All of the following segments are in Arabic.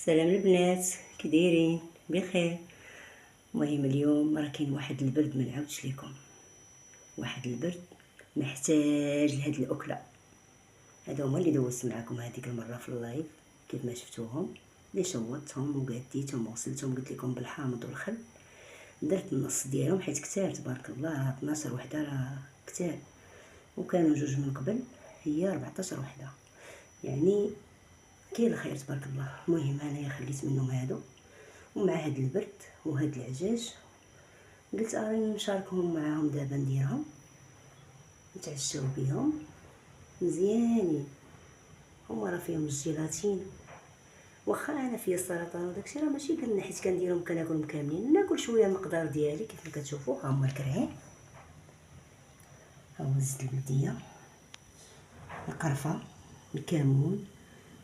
سلام البنات، كي دايرين؟ بخير. المهم اليوم راه كاين واحد البرد ما نعاودش لكم، واحد البرد محتاج لهاد الاكله. هادو هما اللي دوزت معاكم هذيك المره في اللايف كيف ما شفتوهم، اللي شوطتهم وقاديتهم وغسلتهم، قلت لكم بالحامض والخل. درت النص ديالهم حيت كتار تبارك الله، 12 وحده راه كتار، وكانوا جوج من قبل هي 14 وحده، يعني كاين الخير تبارك الله. المهم انايا خليت منهم هادو، ومع هاد البرد وهاد العجاج قلت راني نشاركهم معاهم دابا، نديرهم نتعشاو بهم مزيانين. هما راه فيهم الجيلاتين، واخا انا فيا السرطان وداكشي راه ماشي حيت كنديرهم كناكلهم كاملين، ناكل شويه المقدار ديالي كيف ما كتشوفوا. ها هما الكرعين، ها هو الزيت البلديه، القرفه، الكمون،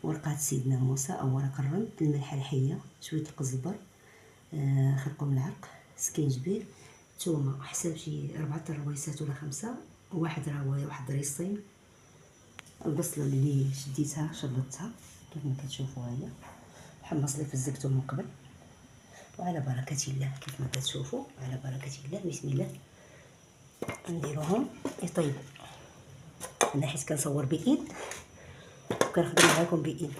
ورقات سيدنا موسى او ورق الرند، الملح الحيه، شويه القزبر، خرقوم العرق، سكينجبير، ثومه حساب شي 4 الرويسات ولا 5، واحد روايه، واحد ريصين، البصله اللي شديتها شلطتها كيف ما كتشوفوا، هي حمص لي فزقته من قبل. وعلى بركه الله كيف ما كتشوفوا، على بركه الله، بسم الله نديروهم يطيبوا. انا حيت كنصور بايد وكنخدم معاكم بايد.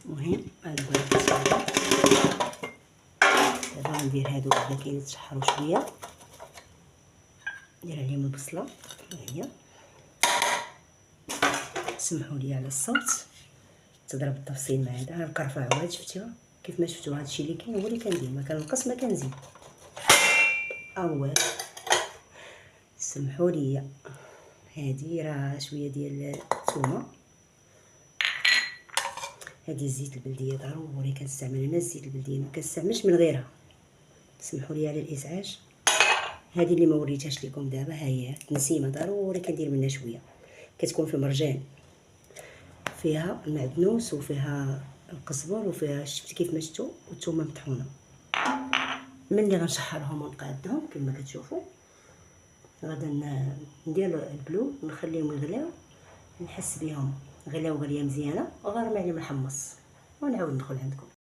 المهم على بركه الله دابا غندير هادو بدا كيتشحروا شويه، ندير عليهم البصله. ها هي، سمحوا لي على الصوت، تضرب التفصيل مع هذا. القرفه عواد شفتوها كيف ما شفتوا، هادشي اللي كاين هو اللي كندير، ما كنقص ما كنزيد. اول سمحوا لي، هادي راه شويه ديال الثومه، هادي الزيت البلديه ضروري كنستعمل انا الزيت البلديه، ما كنستعملش من غيرها، سمحوا لي على الازعاج. هذه اللي ما وريتهاش لكم دابا، ها هي نسيمه ضروري كندير منها شويه، كتكون في مرجان، فيها المعدنوس وفيها القزبر وفيها شفت كيف ما شفتوا، والثومه مطحونه. ملي غنشحرهم ونقادهم كما كتشوفوا، غادا ندير البلو ونخليهم يغلاو، نحس بهم غلاو غليه مزيانه، غنرمي عليهم الحمص ونعاود ندخل عندكم.